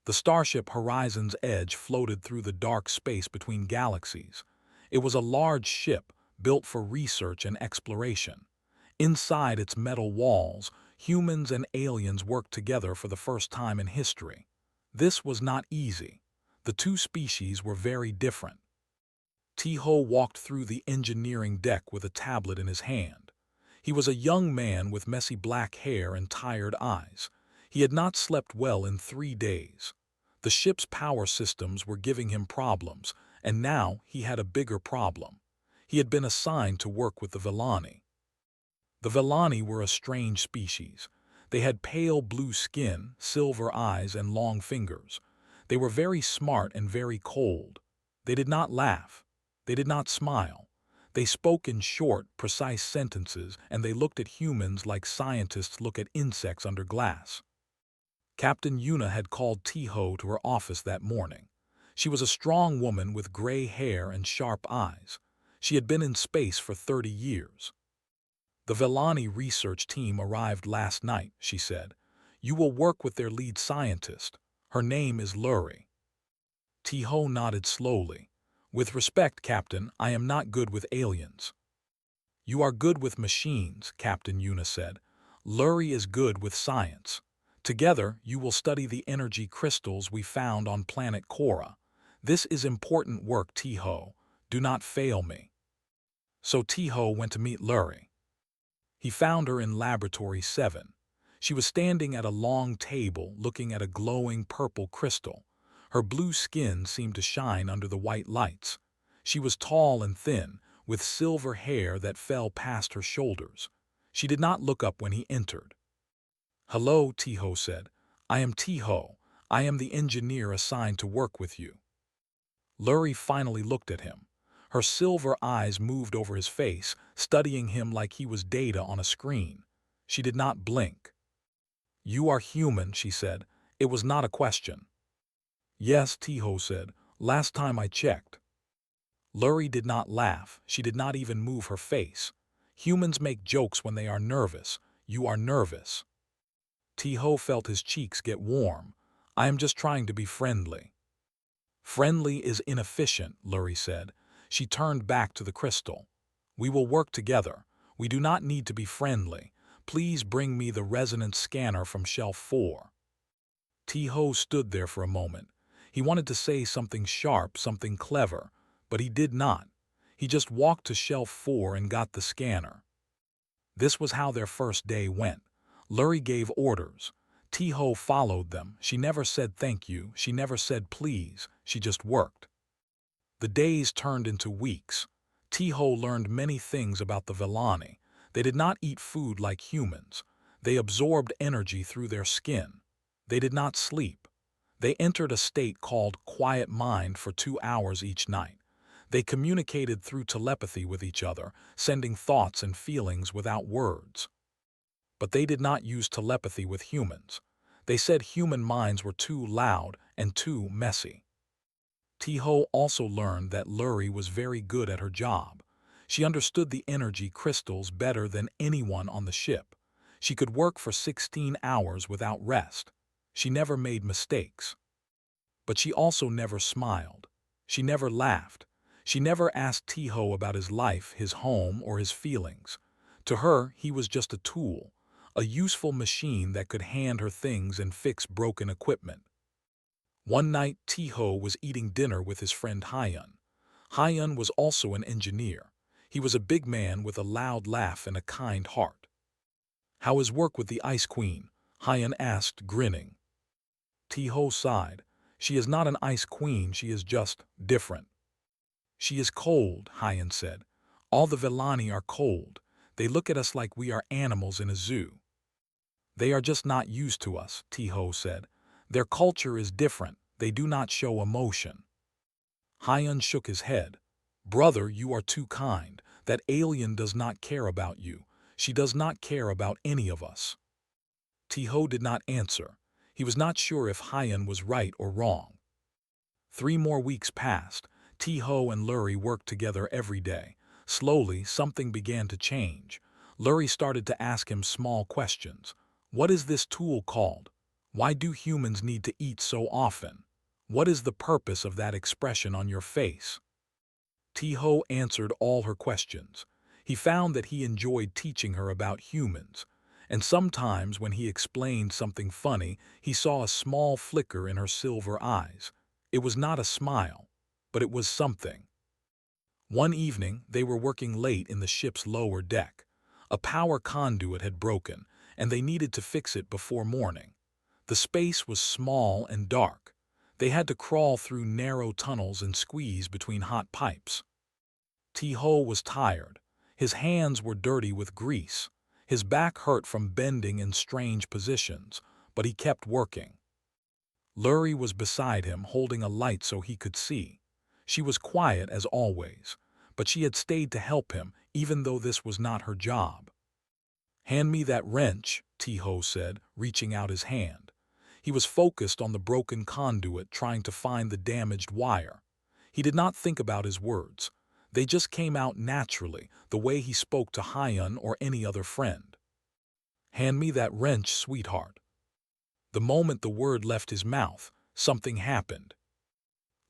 The starship Horizon's Edge floated through the dark space between galaxies. It was a large ship built for research and exploration. Inside its metal walls, humans and aliens worked together for the first time in history. This was not easy. The two species were very different. Tiho walked through the engineering deck with a tablet in his hand. He was a young man with messy black hair and tired eyes. He had not slept well in 3 days. The ship's power systems were giving him problems, and now he had a bigger problem. He had been assigned to work with the Villani. The Villani were a strange species. They had pale blue skin, silver eyes, and long fingers. They were very smart and very cold. They did not laugh. They did not smile. They spoke in short, precise sentences, and they looked at humans like scientists look at insects under glass. Captain Yuna had called Tiho to her office that morning. She was a strong woman with gray hair and sharp eyes. She had been in space for 30 years. The Villani research team arrived last night, she said. You will work with their lead scientist. Her name is Lurie. Tiho nodded slowly. With respect, Captain, I am not good with aliens. You are good with machines, Captain Yuna said. Lurie is good with science. Together, you will study the energy crystals we found on planet Korra. This is important work, Tiho. Do not fail me. So Tiho went to meet Lurie. He found her in Laboratory 7. She was standing at a long table looking at a glowing purple crystal. Her blue skin seemed to shine under the white lights. She was tall and thin, with silver hair that fell past her shoulders. She did not look up when he entered. Hello, Tiho said. I am Tiho. I am the engineer assigned to work with you. Lurie finally looked at him. Her silver eyes moved over his face, studying him like he was data on a screen. She did not blink. You are human, she said. It was not a question. Yes, Tiho said. Last time I checked. Lurie did not laugh. She did not even move her face. Humans make jokes when they are nervous. You are nervous. Tiho felt his cheeks get warm. I am just trying to be friendly. Friendly is inefficient, Lurie said. She turned back to the crystal. We will work together. We do not need to be friendly. Please bring me the resonance scanner from shelf 4. Tiho stood there for a moment. He wanted to say something sharp, something clever, but he did not. He just walked to shelf 4 and got the scanner. This was how their first day went. Lurie gave orders. Tiho followed them. She never said thank you. She never said please. She just worked. The days turned into weeks. Tiho learned many things about the Villani. They did not eat food like humans. They absorbed energy through their skin. They did not sleep. They entered a state called quiet mind for 2 hours each night. They communicated through telepathy with each other, sending thoughts and feelings without words. But they did not use telepathy with humans. They said human minds were too loud and too messy. Tiho also learned that Lurie was very good at her job. She understood the energy crystals better than anyone on the ship. She could work for 16 hours without rest. She never made mistakes. But she also never smiled. She never laughed. She never asked Tiho about his life, his home, or his feelings. To her, he was just a tool, a useful machine that could hand her things and fix broken equipment. One night, Tiho was eating dinner with his friend Hyun. Hyun was also an engineer. He was a big man with a loud laugh and a kind heart. How is work with the Ice Queen? Hyun asked, grinning. Tiho sighed. She is not an Ice Queen, she is just different. She is cold, Hyun said. All the Villani are cold. They look at us like we are animals in a zoo. They are just not used to us, Tiho said. Their culture is different. They do not show emotion. Hyun shook his head. Brother, you are too kind. That alien does not care about you. She does not care about any of us. Tiho did not answer. He was not sure if Hyun was right or wrong. 3 more weeks passed. Tiho and Lurie worked together every day. Slowly, something began to change. Lurie started to ask him small questions. What is this tool called? Why do humans need to eat so often? What is the purpose of that expression on your face? Tiho answered all her questions. He found that he enjoyed teaching her about humans, and sometimes when he explained something funny, he saw a small flicker in her silver eyes. It was not a smile, but it was something. One evening, they were working late in the ship's lower deck. A power conduit had broken, and they needed to fix it before morning. The space was small and dark. They had to crawl through narrow tunnels and squeeze between hot pipes. Tiho was tired. His hands were dirty with grease. His back hurt from bending in strange positions, but he kept working. Lurie was beside him, holding a light so he could see. She was quiet as always, but she had stayed to help him, even though this was not her job. "Hand me that wrench," Tiho said, reaching out his hand. He was focused on the broken conduit, trying to find the damaged wire. He did not think about his words. They just came out naturally, the way he spoke to Hyun or any other friend. "Hand me that wrench, sweetheart." The moment the word left his mouth, something happened.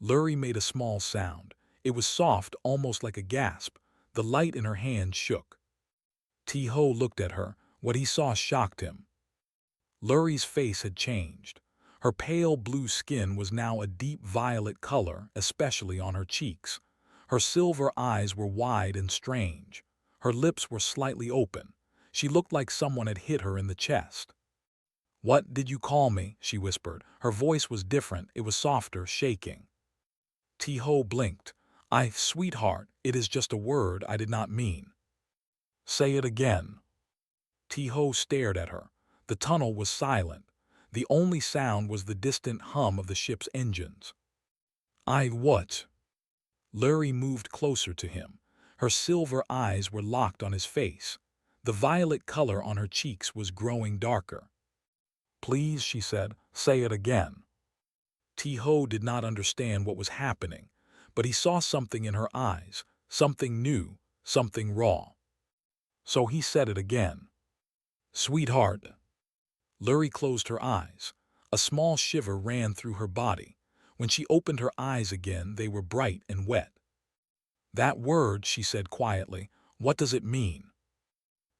Lurie made a small sound. It was soft, almost like a gasp. The light in her hand shook. Tiho looked at her. What he saw shocked him. Lurie's face had changed. Her pale blue skin was now a deep violet color, especially on her cheeks. Her silver eyes were wide and strange. Her lips were slightly open. She looked like someone had hit her in the chest. "What did you call me?" she whispered. Her voice was different. It was softer, shaking. Tiho blinked. Sweetheart, it is just a word I did not mean." "Say it again." Tiho stared at her. The tunnel was silent. The only sound was the distant hum of the ship's engines. What?" Lurie moved closer to him. Her silver eyes were locked on his face. The violet color on her cheeks was growing darker. "Please," she said, "say it again." Tiho did not understand what was happening, but he saw something in her eyes, something new, something raw. So he said it again. "Sweetheart." Lurie closed her eyes. A small shiver ran through her body. When she opened her eyes again, they were bright and wet. "That word," she said quietly, "what does it mean?"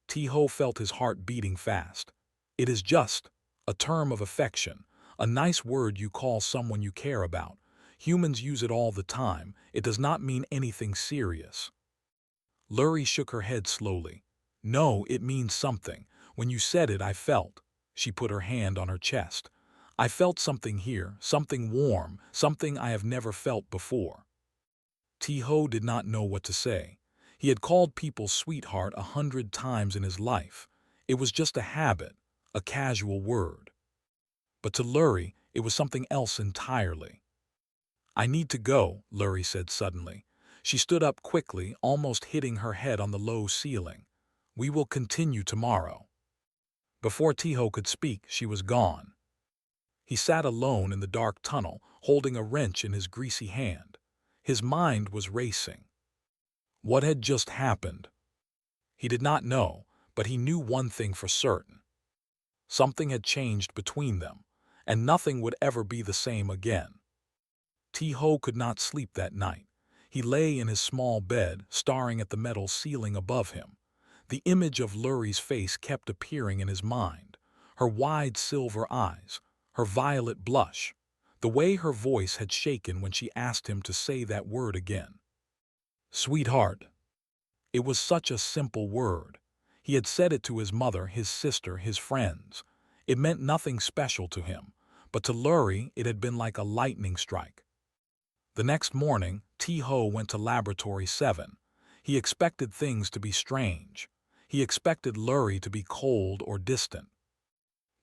Tiho felt his heart beating fast. "It is just a term of affection, a nice word you call someone you care about. Humans use it all the time. It does not mean anything serious." Lurie shook her head slowly. "No, it means something. When you said it, I felt." She put her hand on her chest. "I felt something here, something warm, something I have never felt before." Tiho did not know what to say. He had called people sweetheart 100 times in his life. It was just a habit, a casual word. But to Lurie, it was something else entirely. "I need to go," Lurie said suddenly. She stood up quickly, almost hitting her head on the low ceiling. "We will continue tomorrow." Before Tiho could speak, she was gone. He sat alone in the dark tunnel, holding a wrench in his greasy hand. His mind was racing. What had just happened? He did not know, but he knew one thing for certain. Something had changed between them, and nothing would ever be the same again. Tiho could not sleep that night. He lay in his small bed, staring at the metal ceiling above him. The image of Lurie's face kept appearing in his mind. Her wide silver eyes, her violet blush, the way her voice had shaken when she asked him to say that word again. "Sweetheart." It was such a simple word. He had said it to his mother, his sister, his friends. It meant nothing special to him, but to Lurie it had been like a lightning strike. The next morning, Tiho went to Laboratory 7. He expected things to be strange. He expected Lurie to be cold or distant.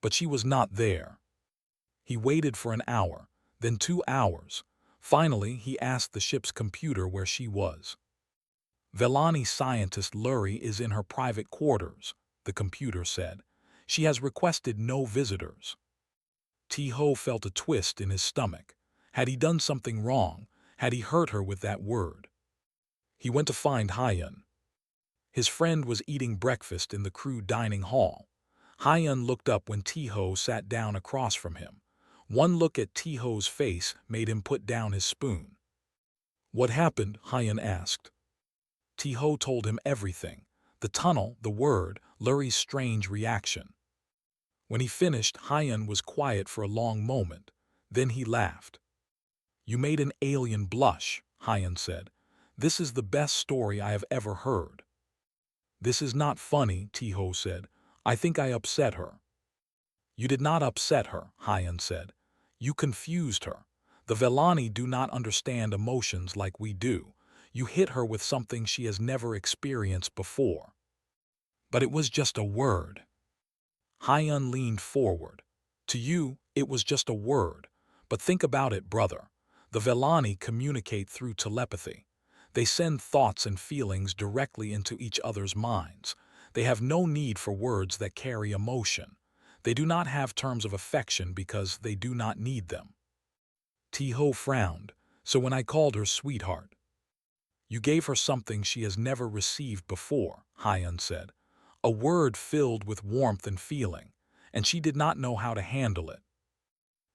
But she was not there. He waited for an hour, then 2 hours. Finally, he asked the ship's computer where she was. "Velani scientist Lurie is in her private quarters," the computer said. "She has requested no visitors." Tiho felt a twist in his stomach. Had he done something wrong? Had he hurt her with that word? He went to find Hyun. His friend was eating breakfast in the crew dining hall. Hyun looked up when Tiho sat down across from him. One look at Tiho's face made him put down his spoon. "What happened?" Hyun asked. Tiho told him everything. The tunnel, the word, Lurie's strange reaction. When he finished, Hyun was quiet for a long moment. Then he laughed. "You made an alien blush," Hyun said. "This is the best story I have ever heard." "This is not funny," Tiho said. "I think I upset her." "You did not upset her," Hyun said. "You confused her. The Velani do not understand emotions like we do. You hit her with something she has never experienced before." "But it was just a word." Hyun leaned forward. "To you, it was just a word. But think about it, brother. The Velani communicate through telepathy. They send thoughts and feelings directly into each other's minds. They have no need for words that carry emotion. They do not have terms of affection because they do not need them." Tiho frowned. "So when I called her sweetheart, you gave her something she has never received before," Hyun said. "A word filled with warmth and feeling, and she did not know how to handle it."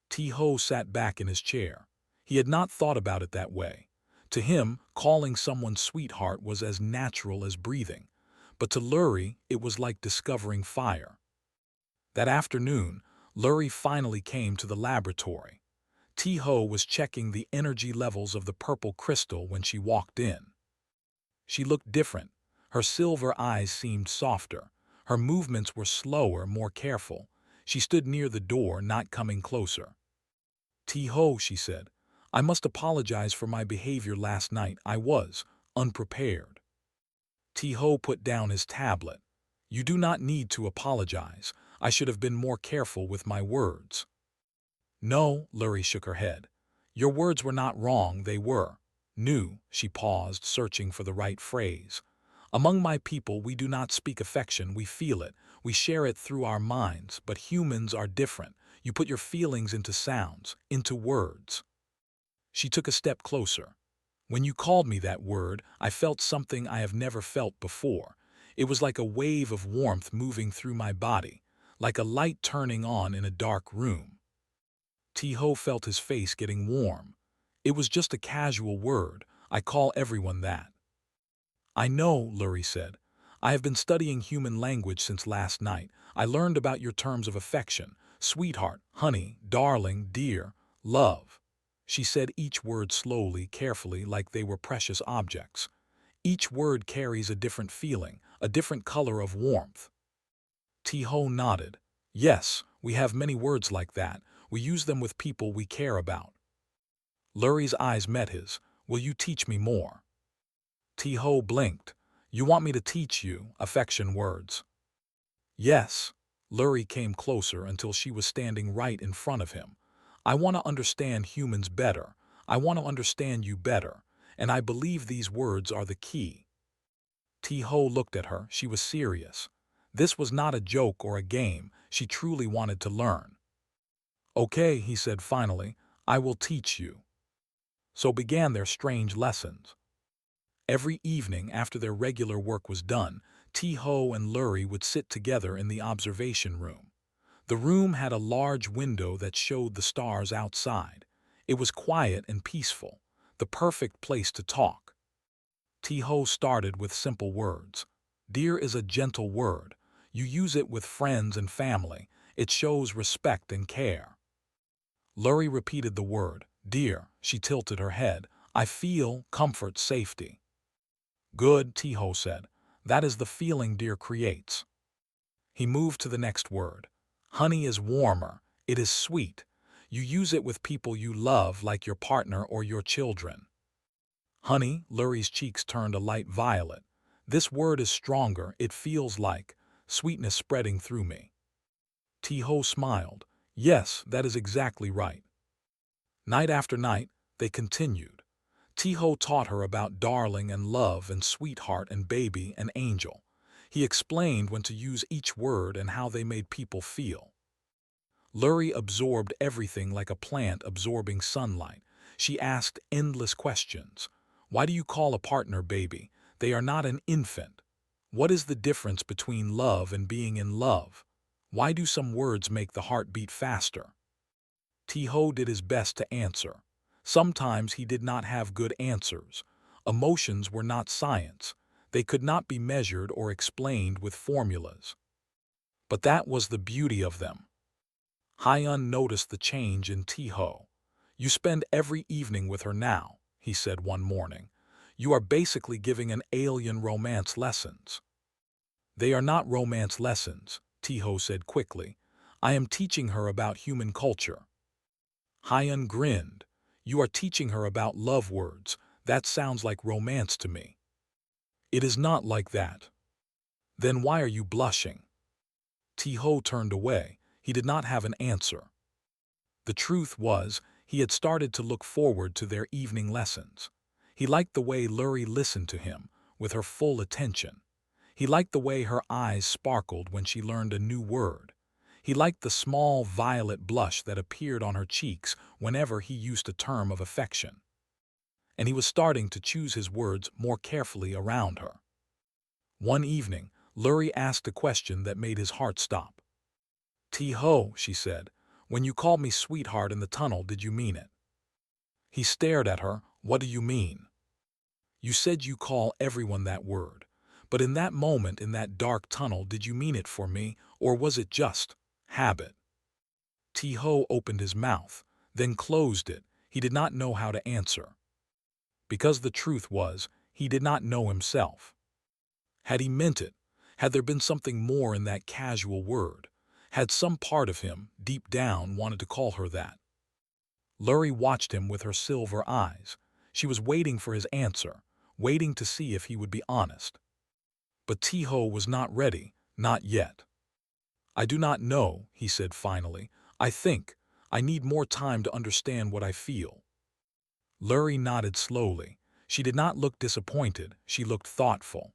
Tiho sat back in his chair. He had not thought about it that way. To him, calling someone sweetheart was as natural as breathing. But to Lurie, it was like discovering fire. That afternoon, Lurie finally came to the laboratory. Tiho was checking the energy levels of the purple crystal when she walked in. She looked different. Her silver eyes seemed softer. Her movements were slower, more careful. She stood near the door, not coming closer. "Tiho," she said, "I must apologize for my behavior last night. I was unprepared." Tiho put down his tablet. "You do not need to apologize. I should have been more careful with my words." "No," Lurie shook her head. "Your words were not wrong, they were new." She paused, searching for the right phrase. "Among my people we do not speak affection, we feel it. We share it through our minds, but humans are different. You put your feelings into sounds, into words." She took a step closer. "When you called me that word, I felt something I have never felt before. It was like a wave of warmth moving through my body, like a light turning on in a dark room." Tiho felt his face getting warm. "It was just a casual word. I call everyone that." "I know," Lurie said. "I have been studying human language since last night. I learned about your terms of affection. Sweetheart, honey, darling, dear, love." She said each word slowly, carefully, like they were precious objects. "Each word carries a different feeling, a different color of warmth." Tiho nodded. "Yes, we have many words like that. We use them with people we care about." Lurie's eyes met his. "Will you teach me more?" Tiho blinked. "You want me to teach you affection words?" "Yes." Lurie came closer until she was standing right in front of him. "I want to understand humans better. I want to understand you better. And I believe these words are the key." Tiho looked at her. She was serious. This was not a joke or a game. She truly wanted to learn. "Okay," he said finally, "I will teach you." So began their strange lessons. Every evening after their regular work was done, Tiho and Lurie would sit together in the observation room. The room had a large window that showed the stars outside. It was quiet and peaceful, the perfect place to talk. Tiho started with simple words. "Dear is a gentle word. You use it with friends and family. It shows respect and care." Lurie repeated the word, "Dear." She tilted her head. "I feel comfort, safety." "Good," Tiho said. "That is the feeling dear creates." He moved to the next word. "Honey is warmer. It is sweet. You use it with people you love, like your partner or your children." "Honey," Lurie's cheeks turned a light violet. "This word is stronger. It feels like sweetness spreading through me." Tiho smiled. "Yes, that is exactly right." Night after night, they continued. Tiho taught her about darling and love and sweetheart and baby and angel. He explained when to use each word and how they made people feel. Lurie absorbed everything like a plant absorbing sunlight. She asked endless questions. "Why do you call a partner baby? They are not an infant. What is the difference between love and being in love? Why do some words make the heart beat faster? Tiho did his best to answer. Sometimes he did not have good answers. Emotions were not science. They could not be measured or explained with formulas. But that was the beauty of them. Hyun noticed the change in Tiho. "You spend every evening with her now," he said one morning. "You are basically giving an alien romance lessons." "They are not romance lessons," Tiho said quickly. "I am teaching her about human culture." Hyun grinned. "You are teaching her about love words. That sounds like romance to me." "It is not like that." "Then why are you blushing?" Tiho turned away. He did not have an answer. The truth was, he had started to look forward to their evening lessons. He liked the way Lurie listened to him, with her full attention. He liked the way her eyes sparkled when she learned a new word. He liked the small violet blush that appeared on her cheeks whenever he used a term of affection. And he was starting to choose his words more carefully around her. One evening, Lurie asked a question that made his heart stop. "Tiho," she said, "when you called me sweetheart in the tunnel, did you mean it?" He stared at her. "What do you mean?" "You said you call everyone that word. But in that moment in that dark tunnel, did you mean it for me, or was it just habit?" Tiho opened his mouth, then closed it. He did not know how to answer. Because the truth was, he did not know himself. Had he meant it? Had there been something more in that casual word? Had some part of him, deep down, wanted to call her that? Lurie watched him with her silver eyes. She was waiting for his answer, waiting to see if he would be honest. But Tiho was not ready, not yet. "I do not know," he said finally. I need more time to understand what I feel." Lurie nodded slowly. She did not look disappointed, she looked thoughtful.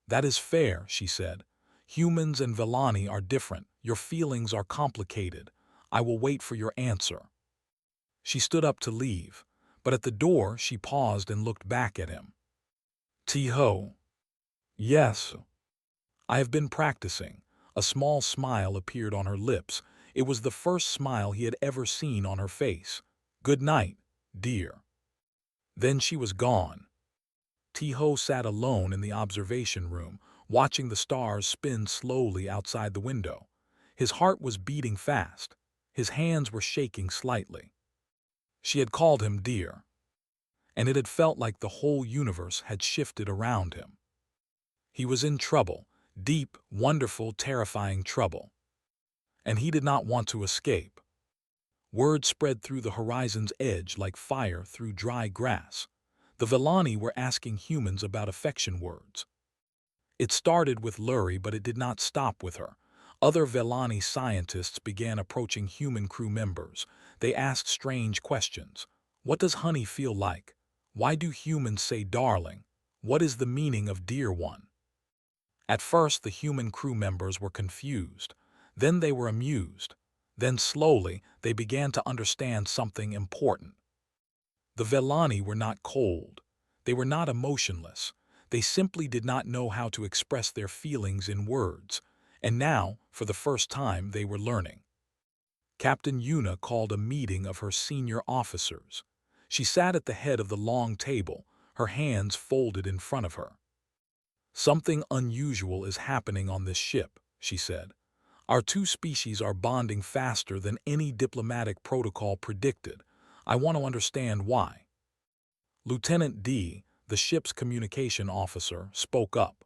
"That is fair," she said. "Humans and Vellani are different. Your feelings are complicated. I will wait for your answer." She stood up to leave, but at the door she paused and looked back at him. "Tiho." "Yes." "I have been practicing." A small smile appeared on her lips. It was the first smile he had ever seen on her face. "Good night, dear." Then she was gone. Tiho sat alone in the observation room, watching the stars spin slowly outside the window. His heart was beating fast. His hands were shaking slightly. She had called him dear, and it had felt like the whole universe had shifted around him. He was in trouble, deep, wonderful, terrifying trouble. And he did not want to escape. Word spread through the horizon's edge like fire through dry grass. The Vellani were asking humans about affection words. It started with Lurie, but it did not stop with her. Other Vellani scientists began approaching human crew members. They asked strange questions. What does honey feel like? Why do humans say darling? What is the meaning of dear one? At first, the human crew members were confused. Then they were amused. Then slowly, they began to understand something important. The Vellani were not cold. They were not emotionless. They simply did not know how to express their feelings in words. And now, for the first time, they were learning. Captain Yuna called a meeting of her senior officers. She sat at the head of the long table, her hands folded in front of her. "Something unusual is happening on this ship," she said. "Our two species are bonding faster than any diplomatic protocol predicted. I want to understand why." Lieutenant D, the ship's communication officer, spoke up.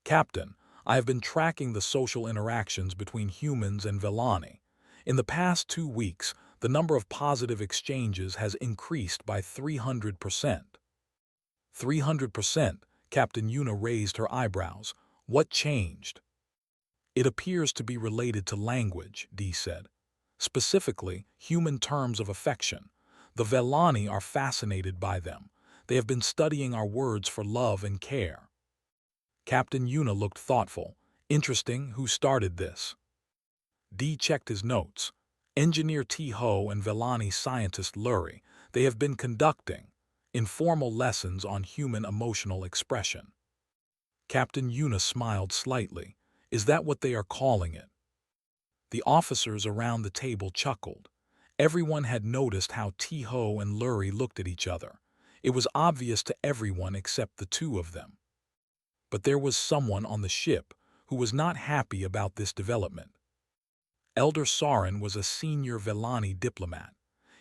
"Captain, I have been tracking the social interactions between humans and Vellani. In the past 2 weeks, the number of positive exchanges has increased by 300%. 300%? Captain Yuna raised her eyebrows. "What changed?" "It appears to be related to language," D said. "Specifically, human terms of affection. The Vellani are fascinated by them. They have been studying our words for love and care." Captain Yuna looked thoughtful. "Interesting. Who started this?" D checked his notes. "Engineer Tiho and Vellani scientist Lurie. They have been conducting informal lessons on human emotional expression." Captain Yuna smiled slightly. "Is that what they are calling it?" The officers around the table chuckled. Everyone had noticed how T-Ho and Lurie looked at each other. It was obvious to everyone except the two of them. But there was someone on the ship who was not happy about this development. Elder Sauron was a senior Vellani diplomat.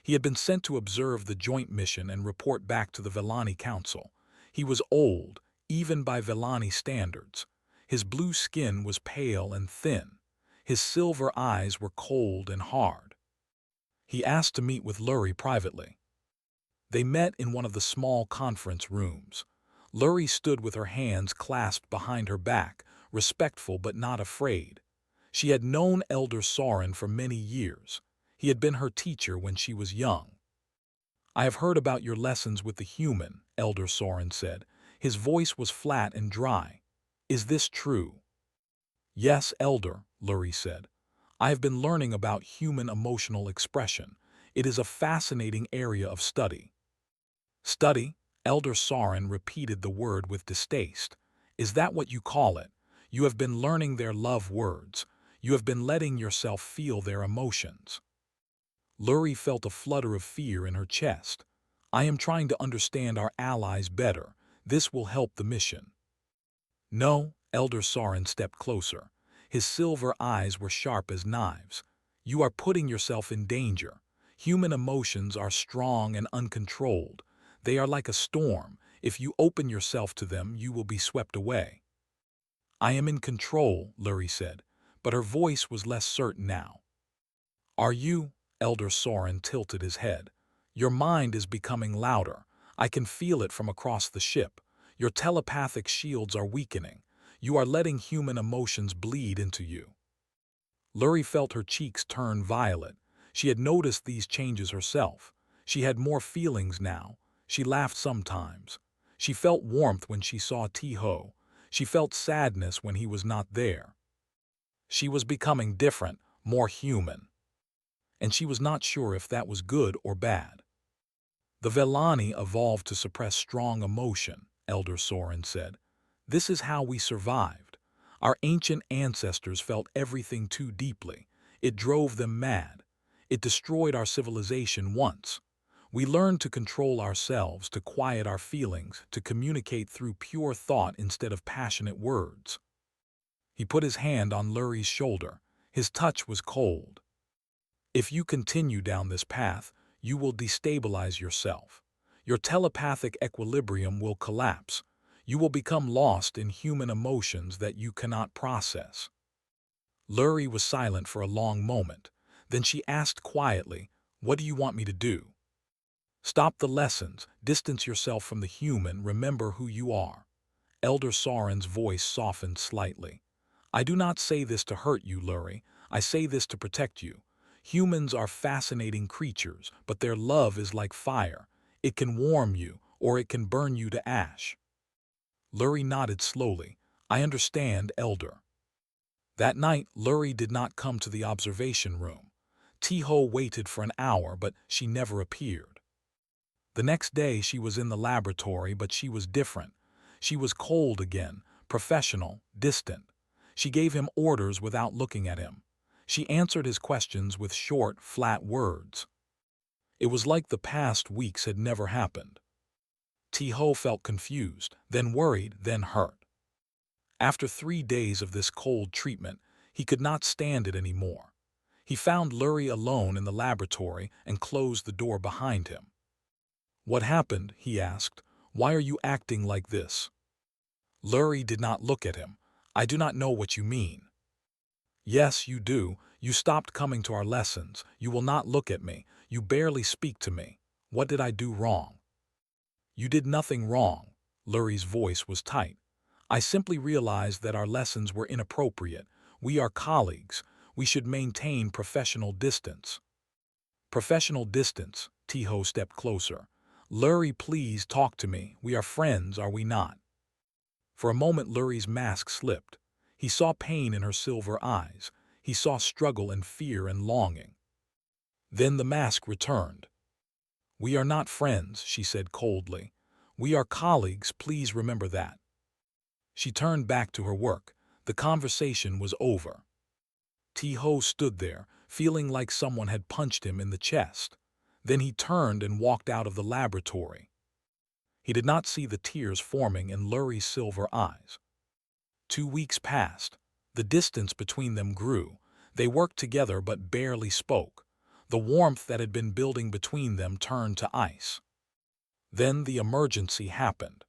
He had been sent to observe the joint mission and report back to the Vellani Council. He was old, even by Vellani standards. His blue skin was pale and thin. His silver eyes were cold and hard. He asked to meet with Lurie privately. They met in one of the small conference rooms. Lurie stood with her hands clasped behind her back, respectful but not afraid. She had known Elder Sauron for many years. He had been her teacher when she was young. "I have heard about your lessons with the human," Elder Sauron said. His voice was flat and dry. "Is this true?" "Yes, Elder," Lurie said. "I have been learning about human emotional expression. It is a fascinating area of study." "Study?" Elder Sauron repeated the word with distaste. "Is that what you call it? You have been learning their love words. You have been letting yourself feel their emotions." Lurie felt a flutter of fear in her chest. "I am trying to understand our allies better. This will help the mission." "No," Elder Sauron stepped closer. His silver eyes were sharp as knives. "You are putting yourself in danger. Human emotions are strong and uncontrolled. They are like a storm. If you open yourself to them, you will be swept away." "I am in control," Lurie said, but her voice was less certain now. "Are you?" Elder Sauron tilted his head. "Your mind is becoming louder. I can feel it from across the ship. Your telepathic shields are weakening. You are letting human emotions bleed into you." Lurie felt her cheeks turn violet. She had noticed these changes herself. She had more feelings now. She laughed sometimes. She felt warmth when she saw T-Ho. She felt sadness when he was not there. She was becoming different, more human. And she was not sure if that was good or bad. "The Vellani evolved to suppress strong emotion," Elder Sauron said. "This is how we survived. Our ancient ancestors felt everything too deeply. It drove them mad. It destroyed our civilization once. We learned to control ourselves, to quiet our feelings, to communicate through pure thought instead of passionate words." He put his hand on Lurie's shoulder. His touch was cold. "If you continue down this path, you will destabilize yourself. Your telepathic equilibrium will collapse. You will become lost in human emotions that you cannot process." Lurie was silent for a long moment. Then she asked quietly, "What do you want me to do?" "Stop the lessons, distance yourself from the human, remember who you are." Elder Sauron's voice softened slightly. "I do not say this to hurt you, Lurie. I say this to protect you. Humans are fascinating creatures, but their love is like fire. It can warm you, or it can burn you to ash." Lurie nodded slowly. "I understand, Elder." That night, Lurie did not come to the observation room. T-Ho waited for an hour, but she never appeared. The next day, she was in the laboratory, but she was different. She was cold again, professional, distant. She gave him orders without looking at him. She answered his questions with short, flat words. It was like the past weeks had never happened. T-Ho felt confused, then worried, then hurt. After 3 days of this cold treatment, he could not stand it anymore. He found Lurie alone in the laboratory and closed the door behind him. "What happened?" he asked. "Why are you acting like this?" Lurie did not look at him. "I do not know what you mean." "Yes, you do. You stopped coming to our lessons. You will not look at me. You barely speak to me. What did I do wrong?" "You did nothing wrong." Lurie's voice was tight. "I simply realized that our lessons were inappropriate. We are colleagues. We should maintain professional distance." "Professional distance?" T-Ho stepped closer. "Lurie, please talk to me. We are friends, are we not?" For a moment Lurie's mask slipped. He saw pain in her silver eyes. He saw struggle and fear and longing. Then the mask returned. "We are not friends," she said coldly. "We are colleagues, please remember that." She turned back to her work. The conversation was over. T-Ho stood there, feeling like someone had punched him in the chest. Then he turned and walked out of the laboratory. He did not see the tears forming in Lurie's silver eyes. 2 weeks passed. The distance between them grew. They worked together but barely spoke. The warmth that had been building between them turned to ice. Then the emergency happened.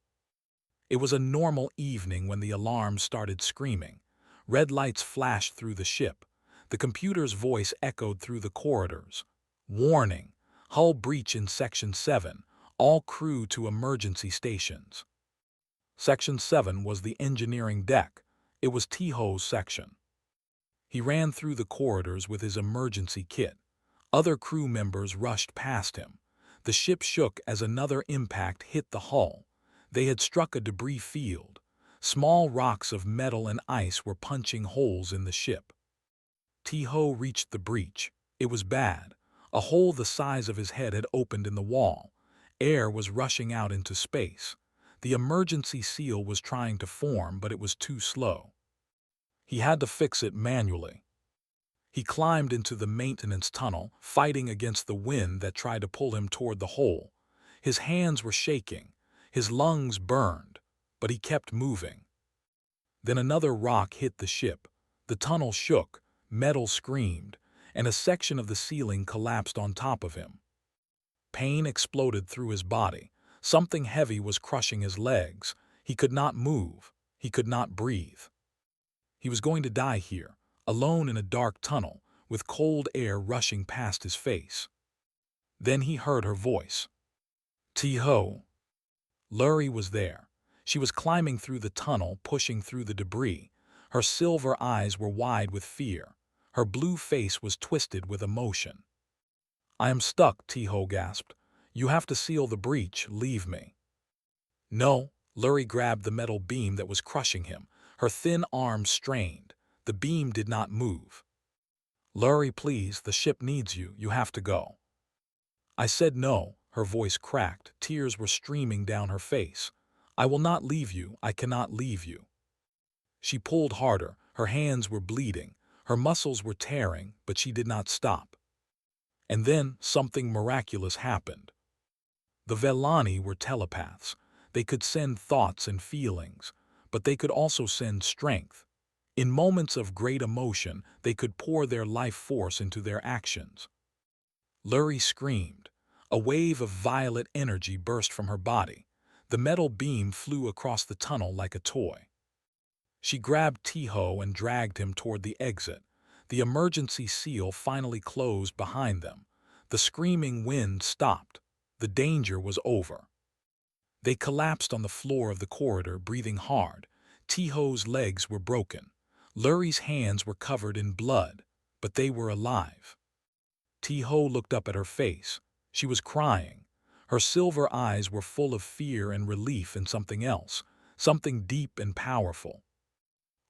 It was a normal evening when the alarm started screaming. Red lights flashed through the ship. The computer's voice echoed through the corridors. Warning! Hull breach in Section 7. All crew to emergency stations. Section 7 was the engineering deck. It was T-Ho's section. He ran through the corridors with his emergency kit. Other crew members rushed past him. The ship shook as another impact hit the hull. They had struck a debris field. Small rocks of metal and ice were punching holes in the ship. T-Ho reached the breach. It was bad. A hole the size of his head had opened in the wall. Air was rushing out into space. The emergency seal was trying to form, but it was too slow. He had to fix it manually. He climbed into the maintenance tunnel, fighting against the wind that tried to pull him toward the hole. His hands were shaking. His lungs burned, but he kept moving. Then another rock hit the ship. The tunnel shook, metal screamed, and a section of the ceiling collapsed on top of him. Pain exploded through his body. Something heavy was crushing his legs. He could not move. He could not breathe. He was going to die here, alone in a dark tunnel, with cold air rushing past his face. Then he heard her voice. T-Ho. Lurie was there. She was climbing through the tunnel, pushing through the debris. Her silver eyes were wide with fear. Her blue face was twisted with emotion. I am stuck, T-Ho gasped. You have to seal the breach. Leave me. No. Lurie grabbed the metal beam that was crushing him. Her thin arms strained. The beam did not move. Lurie, please, the ship needs you. You have to go. I said no. Her voice cracked. Tears were streaming down her face. I will not leave you. I cannot leave you. She pulled harder. Her hands were bleeding. Her muscles were tearing, but she did not stop. And then something miraculous happened. The Velani were telepaths. They could send thoughts and feelings, but they could also send strength. In moments of great emotion, they could pour their life force into their actions. Lurie screamed. A wave of violet energy burst from her body. The metal beam flew across the tunnel like a toy. She grabbed T-Ho and dragged him toward the exit. The emergency seal finally closed behind them. The screaming wind stopped. The danger was over. They collapsed on the floor of the corridor, breathing hard. T-Ho's legs were broken. Lurie's hands were covered in blood, but they were alive. T-Ho looked up at her face. She was crying. Her silver eyes were full of fear and relief in something else, something deep and powerful.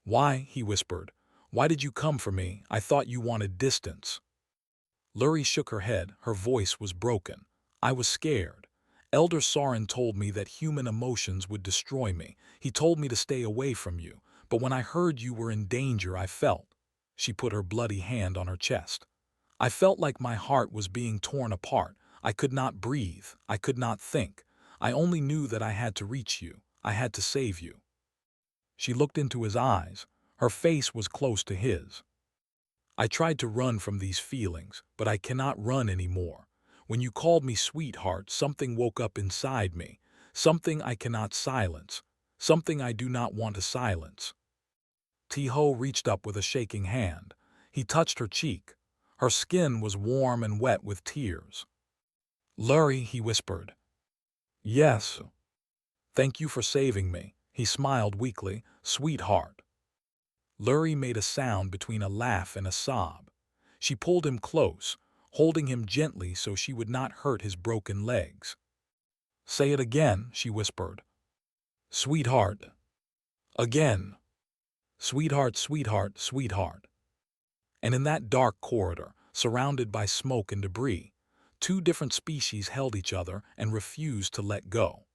Why? He whispered. Why did you come for me? I thought you wanted distance. Lurie shook her head. Her voice was broken. I was scared. Elder Sauron told me that human emotions would destroy me. He told me to stay away from you. But when I heard you were in danger, I felt. She put her bloody hand on her chest. I felt like my heart was being torn apart. I could not breathe. I could not think. I only knew that I had to reach you. I had to save you. She looked into his eyes. Her face was close to his. I tried to run from these feelings, but I cannot run anymore. When you called me sweetheart, something woke up inside me, something I cannot silence, something I do not want to silence. T-Ho reached up with a shaking hand. He touched her cheek. Her skin was warm and wet with tears. Lurie, he whispered. Yes. Thank you for saving me. He smiled weakly. Sweetheart. Lurie made a sound between a laugh and a sob. She pulled him close, holding him gently so she would not hurt his broken legs. Say it again, she whispered. Sweetheart. Again. Sweetheart, sweetheart, sweetheart. And in that dark corridor, surrounded by smoke and debris, two different species held each other and refused to let go.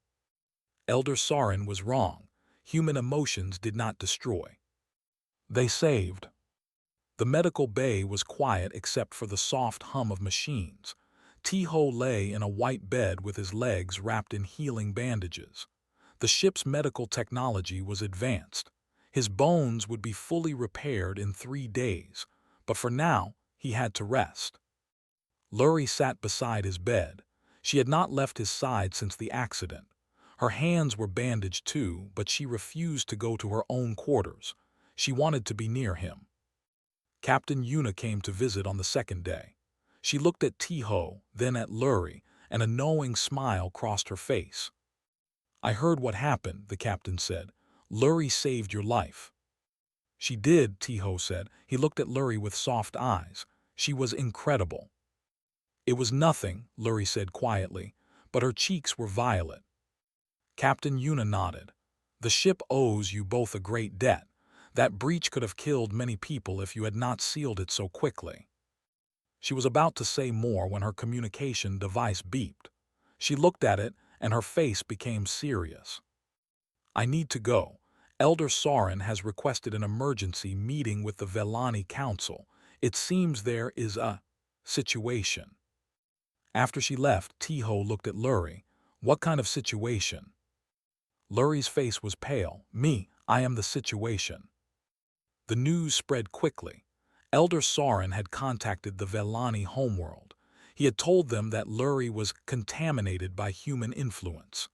Elder Sauron was wrong. Human emotions did not destroy. They saved. The medical bay was quiet except for the soft hum of machines. T-Ho lay in a white bed with his legs wrapped in healing bandages. The ship's medical technology was advanced. His bones would be fully repaired in 3 days, but for now, he had to rest. Lurie sat beside his bed. She had not left his side since the accident. Her hands were bandaged too, but she refused to go to her own quarters. She wanted to be near him. Captain Yuna came to visit on the second day. She looked at T-Ho, then at Lurie, and a knowing smile crossed her face. "I heard what happened," the captain said. "Lurie saved your life." "She did," T-Ho said. He looked at Lurie with soft eyes. "She was incredible." "It was nothing," Lurie said quietly, but her cheeks were violet. Captain Yuna nodded. "The ship owes you both a great debt. That breach could have killed many people if you had not sealed it so quickly." She was about to say more when her communication device beeped. She looked at it, and her face became serious. "I need to go. Elder Soren has requested an emergency meeting with the Velani Council. It seems there is a situation." After she left, T-Ho looked at Lurie. "What kind of situation?" Lurie's face was pale. I am the situation." The news spread quickly. Elder Soren had contacted the Velani homeworld. He had told them that Lurie was contaminated by human influence.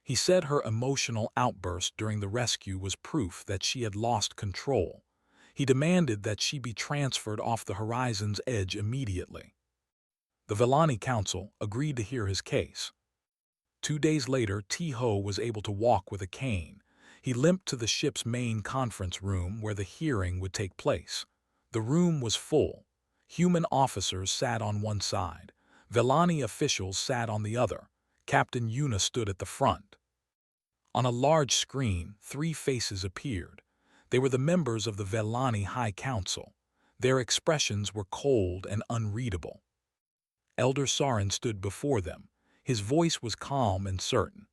He said her emotional outburst during the rescue was proof that she had lost control. He demanded that she be transferred off the horizon's edge immediately. The Velani Council agreed to hear his case. 2 days later, T-Ho was able to walk with a cane. He limped to the ship's main conference room where the hearing would take place. The room was full. Human officers sat on one side. Velani officials sat on the other. Captain Yuna stood at the front. On a large screen, 3 faces appeared. They were the members of the Velani High Council. Their expressions were cold and unreadable. Elder Soren stood before them. His voice was calm and certain.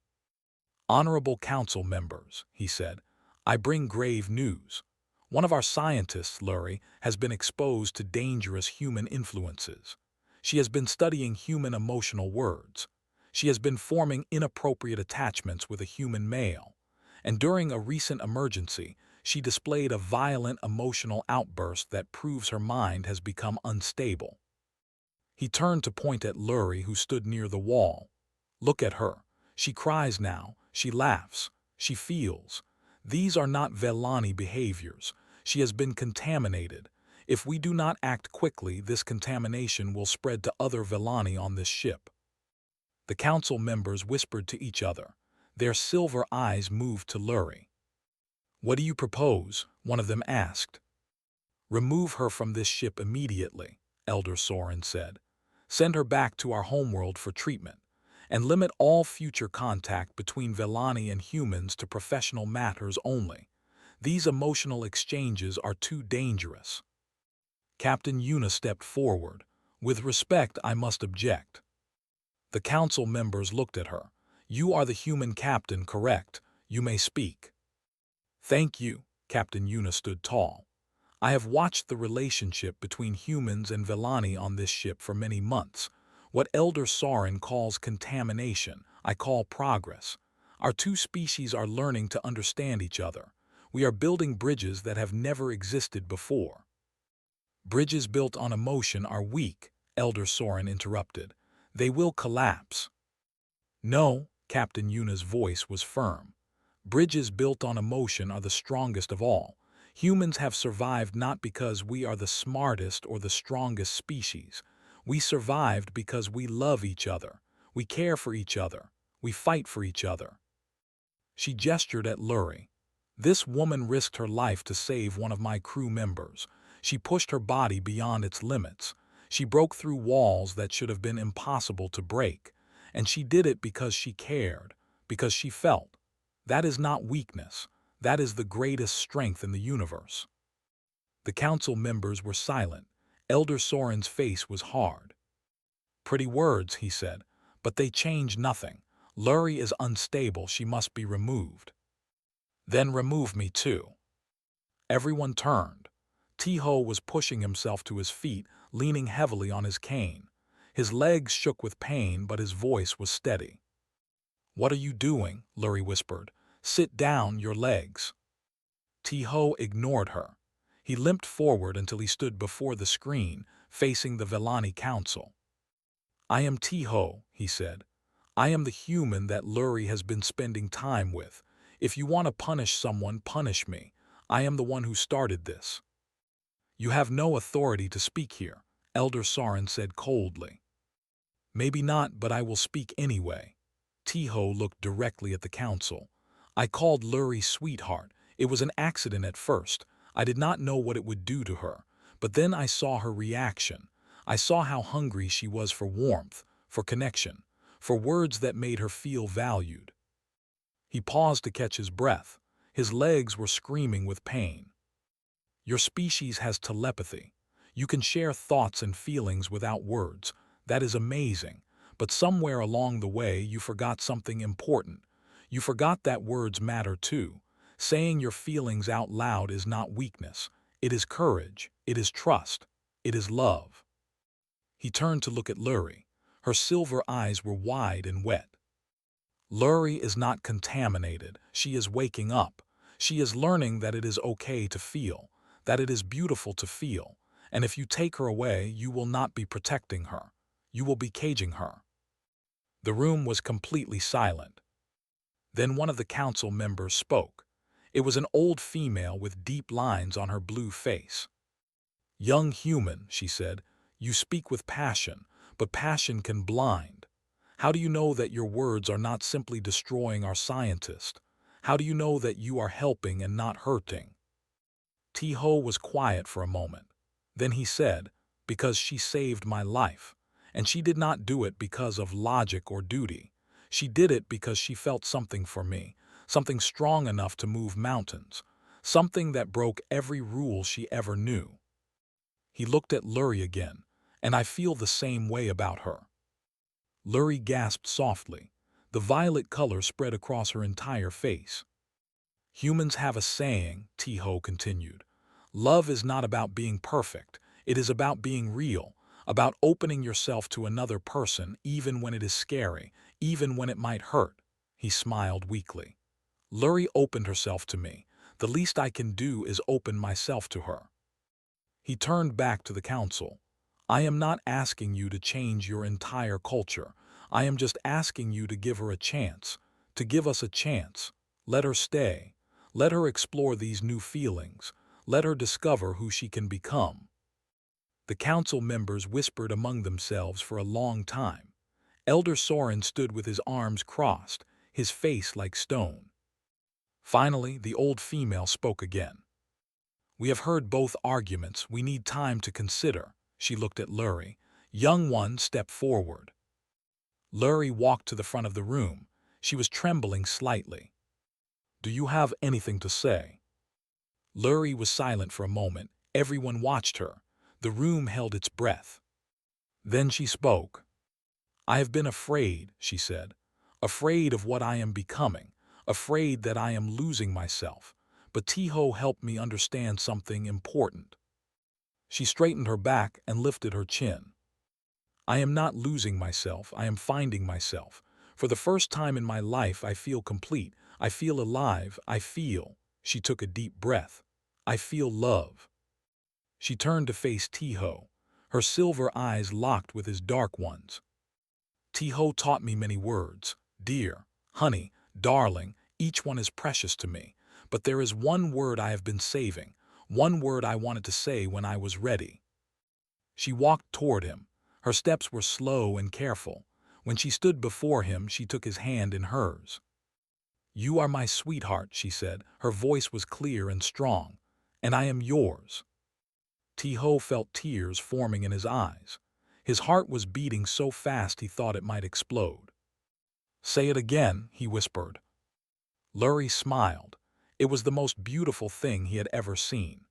"Honorable council members," he said, "I bring grave news. One of our scientists, Lurie, has been exposed to dangerous human influences. She has been studying human emotional words. She has been forming inappropriate attachments with a human male. And during a recent emergency, she displayed a violent emotional outburst that proves her mind has become unstable." He turned to point at Lurie, who stood near the wall. "Look at her. She cries now. She laughs. She feels. These are not Velani behaviors. She has been contaminated. If we do not act quickly, this contamination will spread to other Velani on this ship." The council members whispered to each other. Their silver eyes moved to Lurie. "What do you propose?" one of them asked. "Remove her from this ship immediately," Elder Soren said. "Send her back to our homeworld for treatment, and limit all future contact between Velani and humans to professional matters only. These emotional exchanges are too dangerous." Captain Yuna stepped forward. "With respect, I must object." The council members looked at her. "You are the human captain, correct? You may speak." "Thank you." Captain Yuna stood tall. "I have watched the relationship between humans and Velani on this ship for many months. What Elder Soren calls contamination, I call progress. Our 2 species are learning to understand each other. We are building bridges that have never existed before." "Bridges built on emotion are weak," Elder Soren interrupted. "They will collapse." "No," Captain Yuna's voice was firm. "Bridges built on emotion are the strongest of all. Humans have survived not because we are the smartest or the strongest species. We survived because we love each other. We care for each other. We fight for each other." She gestured at Lurie. "This woman risked her life to save one of my crew members. She pushed her body beyond its limits. She broke through walls that should have been impossible to break. And she did it because she cared, because she felt. That is not weakness. That is the greatest strength in the universe." The council members were silent. Elder Soren's face was hard. "Pretty words," he said, "but they change nothing. Lurie is unstable. She must be removed." "Then remove me too." Everyone turned. Tiho was pushing himself to his feet, leaning heavily on his cane. His legs shook with pain, but his voice was steady. "What are you doing?" Lurie whispered. "Sit down, your legs." Tiho ignored her. He limped forward until he stood before the screen, facing the Vellani Council. "I am Tiho," he said. "I am the human that Lurie has been spending time with. If you want to punish someone, punish me. I am the one who started this." "You have no authority to speak here," Elder Soren said coldly. "Maybe not, but I will speak anyway." Tiho looked directly at the council. "I called Lurie sweetheart. It was an accident at first. I did not know what it would do to her. But then I saw her reaction. I saw how hungry she was for warmth, for connection, for words that made her feel valued." He paused to catch his breath. His legs were screaming with pain. "Your species has telepathy. You can share thoughts and feelings without words. That is amazing. But somewhere along the way you forgot something important. You forgot that words matter too. Saying your feelings out loud is not weakness. It is courage. It is trust. It is love." He turned to look at Lurie. Her silver eyes were wide and wet. "Lurie is not contaminated. She is waking up. She is learning that it is okay to feel, that it is beautiful to feel, and if you take her away, you will not be protecting her. You will be caging her." The room was completely silent. Then one of the council members spoke. It was an old female with deep lines on her blue face. "Young human," she said, "you speak with passion, but passion can blind. How do you know that your words are not simply destroying our scientists? How do you know that you are helping and not hurting?" Tiho was quiet for a moment. Then he said, "Because she saved my life. And she did not do it because of logic or duty. She did it because she felt something for me, something strong enough to move mountains, something that broke every rule she ever knew." He looked at Lurie again, "And I feel the same way about her." Lurie gasped softly. The violet color spread across her entire face. "Humans have a saying," Tiho continued. "Love is not about being perfect. It is about being real, about opening yourself to another person even when it is scary, even when it might hurt." He smiled weakly. "Lurie opened herself to me. The least I can do is open myself to her." He turned back to the council. "I am not asking you to change your entire culture. I am just asking you to give her a chance, to give us a chance. Let her stay. Let her explore these new feelings. Let her discover who she can become." The council members whispered among themselves for a long time. Elder Soren stood with his arms crossed, his face like stone. Finally, the old female spoke again. "We have heard both arguments. We need time to consider." She looked at Lurie. "Young one, step forward." Lurie walked to the front of the room. She was trembling slightly. "Do you have anything to say?" Lurie was silent for a moment. Everyone watched her. The room held its breath. Then she spoke. "I have been afraid," she said. "Afraid of what I am becoming. Afraid that I am losing myself. But Tiho helped me understand something important." She straightened her back and lifted her chin. "I am not losing myself. I am finding myself. For the first time in my life, I feel complete. I feel alive. I feel—" She took a deep breath. "I feel love." She turned to face Tiho. Her silver eyes locked with his dark ones. "Tiho taught me many words. Dear, honey, darling, each one is precious to me. But there is one word I have been saving, one word I wanted to say when I was ready." She walked toward him. Her steps were slow and careful. When she stood before him, she took his hand in hers. "You are my sweetheart," she said. Her voice was clear and strong. "And I am yours." Tiho felt tears forming in his eyes. His heart was beating so fast he thought it might explode. "Say it again," he whispered. Lurie smiled. It was the most beautiful thing he had ever seen.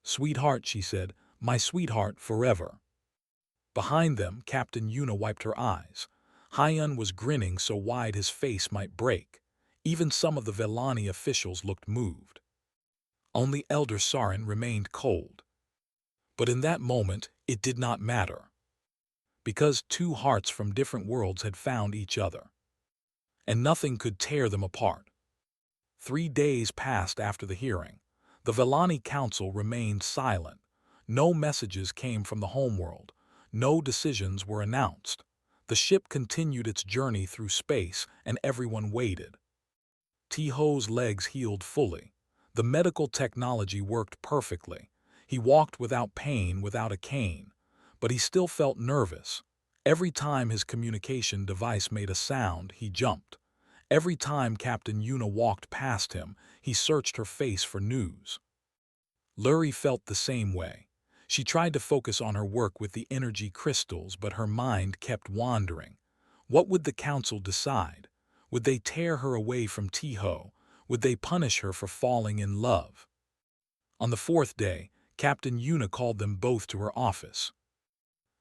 "Sweetheart," she said, "my sweetheart forever." Behind them, Captain Yuna wiped her eyes. Hyun was grinning so wide his face might break. Even some of the Vellani officials looked moved. Only Elder Sarin remained cold. But in that moment, it did not matter, because two hearts from different worlds had found each other, and nothing could tear them apart. 3 days passed after the hearing. The Vellani Council remained silent. No messages came from the homeworld. No decisions were announced. The ship continued its journey through space, and everyone waited. Tiho's legs healed fully. The medical technology worked perfectly. He walked without pain, without a cane. But he still felt nervous. Every time his communication device made a sound, he jumped. Every time Captain Yuna walked past him, he searched her face for news. Lurie felt the same way. She tried to focus on her work with the energy crystals, but her mind kept wandering. What would the council decide? Would they tear her away from Tiho? Would they punish her for falling in love? On the fourth day, Captain Yuna called them both to her office.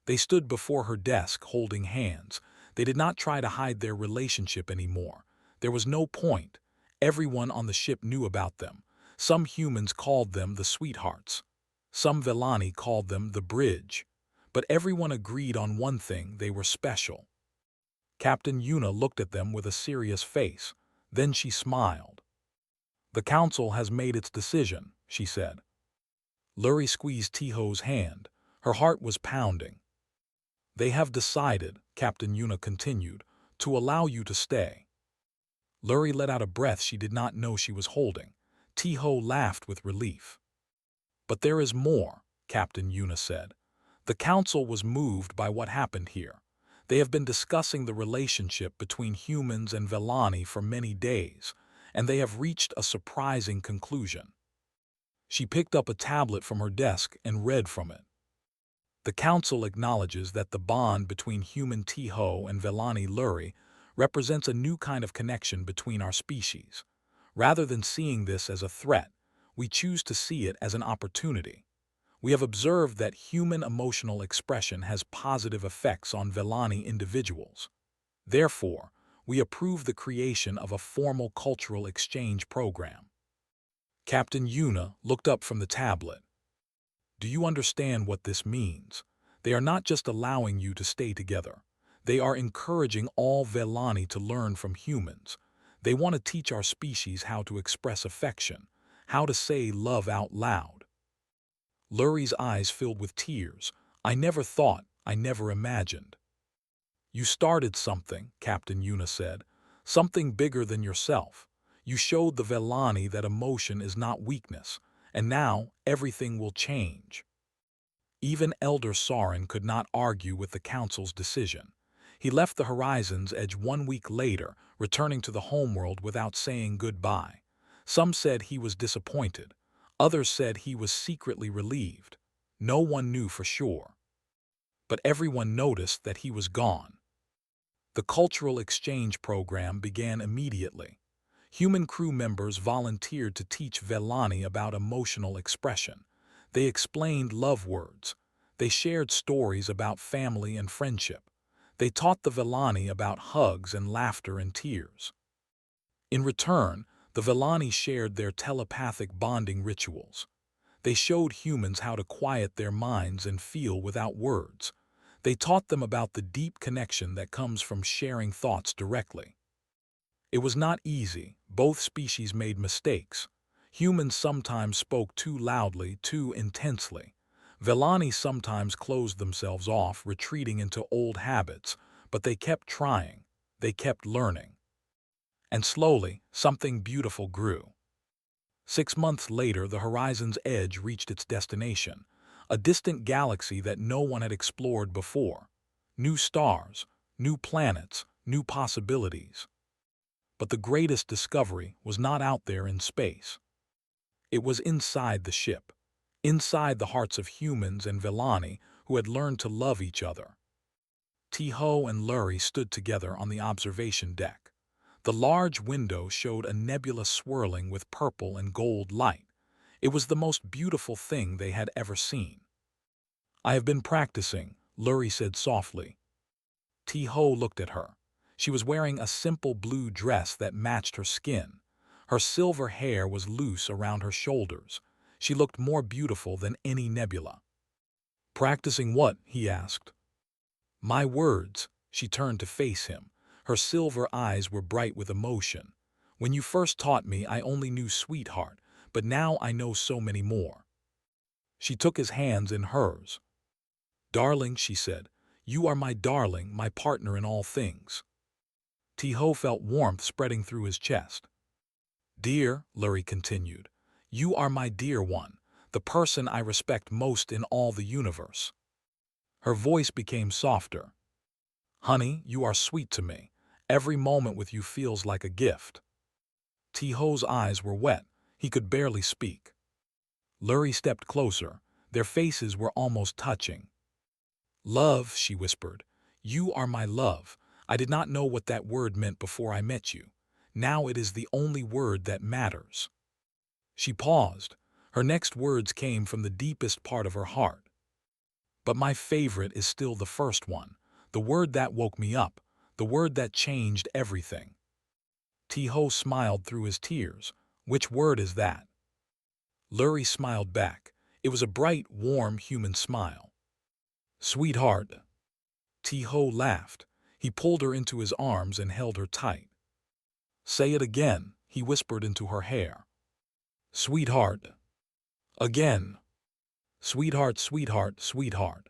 They stood before her desk, holding hands. They did not try to hide their relationship anymore. There was no point. Everyone on the ship knew about them. Some humans called them the sweethearts. Some Vellani called them the bridge. But everyone agreed on one thing: they were special. Captain Yuna looked at them with a serious face. Then she smiled. "The council has made its decision," she said. Lurie squeezed Tiho's hand. Her heart was pounding. "They have decided," Captain Yuna continued, "to allow you to stay." Lurie let out a breath she did not know she was holding. Tiho laughed with relief. "But there is more," Captain Yuna said. "The council was moved by what happened here. They have been discussing the relationship between humans and Vellani for many days, and they have reached a surprising conclusion." She picked up a tablet from her desk and read from it. "The council acknowledges that the bond between human Tiho and Vellani Lurie represents a new kind of connection between our species. Rather than seeing this as a threat, we choose to see it as an opportunity. We have observed that human emotional expression has positive effects on Vellani individuals. Therefore, we approve the creation of a formal cultural exchange program." Captain Yuna looked up from the tablet. "Do you understand what this means? They are not just allowing you to stay together. They are encouraging all Vellani to learn from humans. They want to teach our species how to express affection, how to say love out loud." Lurie's eyes filled with tears. "I never thought, I never imagined." "You started something," Captain Yuna said. "Something bigger than yourself. You showed the Vellani that emotion is not weakness, and now everything will change." Even Elder Sarin could not argue with the council's decision. He left the Horizon's Edge 1 week later, returning to the homeworld without saying goodbye. Some said he was disappointed. Others said he was secretly relieved. No one knew for sure. But everyone noticed that he was gone. The cultural exchange program began immediately. Human crew members volunteered to teach Vellani about emotional expression. They explained love words. They shared stories about family and friendship. They taught the Vellani about hugs and laughter and tears. In return, the Vellani shared their telepathic bonding rituals. They showed humans how to quiet their minds and feel without words. They taught them about the deep connection that comes from sharing thoughts directly. It was not easy. Both species made mistakes. Humans sometimes spoke too loudly, too intensely. Vellani sometimes closed themselves off, retreating into old habits, but they kept trying. They kept learning. And slowly, something beautiful grew. 6 months later, the Horizon's Edge reached its destination, a distant galaxy that no one had explored before. New stars, new planets, new possibilities. But the greatest discovery was not out there in space. It was inside the ship, inside the hearts of humans and Vellani who had learned to love each other. Tiho and Lurie stood together on the observation deck. The large window showed a nebula swirling with purple and gold light. It was the most beautiful thing they had ever seen. "I have been practicing," Lurie said softly. Tiho looked at her. She was wearing a simple blue dress that matched her skin. Her silver hair was loose around her shoulders. She looked more beautiful than any nebula. "Practicing what?" he asked. "My words." She turned to face him. Her silver eyes were bright with emotion. "When you first taught me, I only knew sweetheart, but now I know so many more." She took his hands in hers. "Darling," she said, "you are my darling, my partner in all things." Ti-Ho felt warmth spreading through his chest. "Dear," Lurie continued, "you are my dear one, the person I respect most in all the universe." Her voice became softer. "Honey, you are sweet to me. Every moment with you feels like a gift." Ti-Ho's eyes were wet. He could barely speak. Lurie stepped closer. Their faces were almost touching. "Love," she whispered. "You are my love. I did not know what that word meant before I met you. Now it is the only word that matters." She paused. Her next words came from the deepest part of her heart. "But my favorite is still the first one, the word that woke me up, the word that changed everything." Ti-Ho smiled through his tears. "Which word is that?" Lurie smiled back. It was a bright, warm, human smile. "Sweetheart." Ti-Ho laughed. He pulled her into his arms and held her tight. "Say it again," he whispered into her hair. "Sweetheart." Again. "Sweetheart, sweetheart, sweetheart."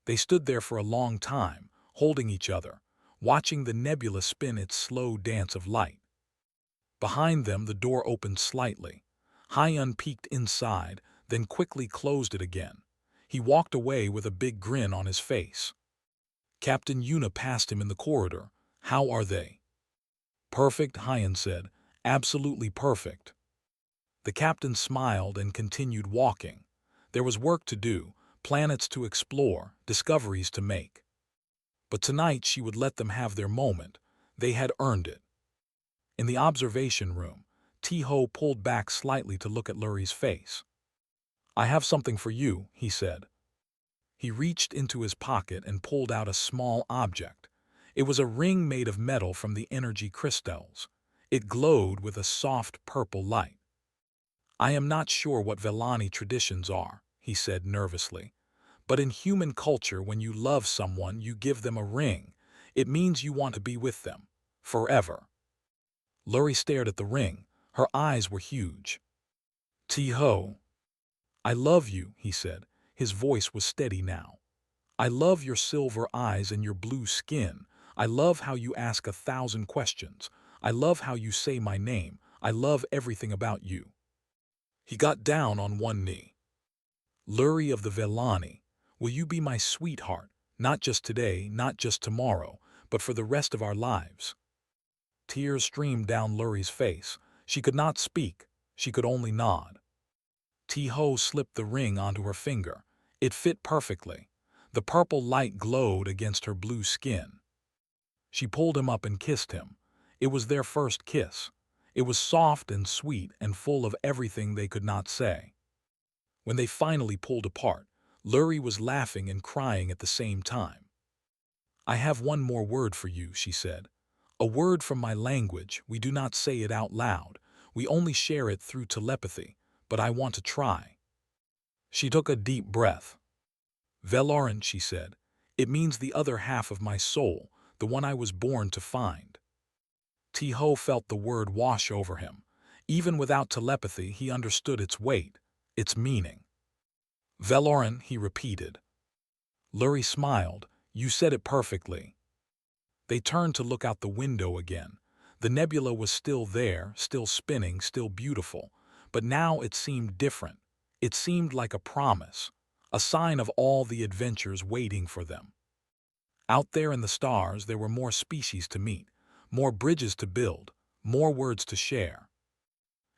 They stood there for a long time, holding each other, watching the nebula spin its slow dance of light. Behind them, the door opened slightly. Hyun peeked inside, then quickly closed it again. He walked away with a big grin on his face. Captain Yuna passed him in the corridor. "How are they?" "Perfect," Hyun said. "Absolutely perfect." The captain smiled and continued walking. There was work to do, planets to explore, discoveries to make. But tonight she would let them have their moment. They had earned it. In the observation room, Ti-Ho pulled back slightly to look at Lurie's face. "I have something for you," he said. He reached into his pocket and pulled out a small object. It was a ring made of metal from the energy crystals. It glowed with a soft purple light. "I am not sure what Velani traditions are," he said nervously. "But in human culture, when you love someone, you give them a ring. It means you want to be with them. Forever." Lurie stared at the ring. Her eyes were huge. "Ti-Ho." "I love you," he said. His voice was steady now. "I love your silver eyes and your blue skin. I love how you ask 1,000 questions. I love how you say my name. I love everything about you." He got down on one knee. "Lurie of the Velani, will you be my sweetheart, not just today, not just tomorrow, but for the rest of our lives?" Tears streamed down Lurie's face. She could not speak. She could only nod. Ti-Ho slipped the ring onto her finger. It fit perfectly. The purple light glowed against her blue skin. She pulled him up and kissed him. It was their first kiss. It was soft and sweet and full of everything they could not say. When they finally pulled apart, Lurie was laughing and crying at the same time. "I have one more word for you," she said. "A word from my language. We do not say it out loud. We only share it through telepathy, but I want to try." She took a deep breath. "Veloran," she said. "It means the other half of my soul, the one I was born to find." Ti-Ho felt the word wash over him. Even without telepathy, he understood its weight, its meaning. "Veloran," he repeated. Lurie smiled. "You said it perfectly." They turned to look out the window again. The nebula was still there, still spinning, still beautiful. But now it seemed different. It seemed like a promise, a sign of all the adventures waiting for them. Out there in the stars, there were more species to meet, more bridges to build, more words to share.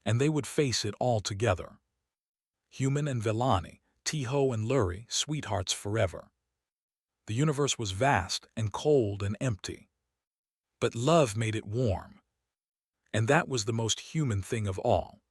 And they would face it all together. Human and Velani, Ti-Ho and Lurie, sweethearts forever. The universe was vast and cold and empty. But love made it warm. And that was the most human thing of all.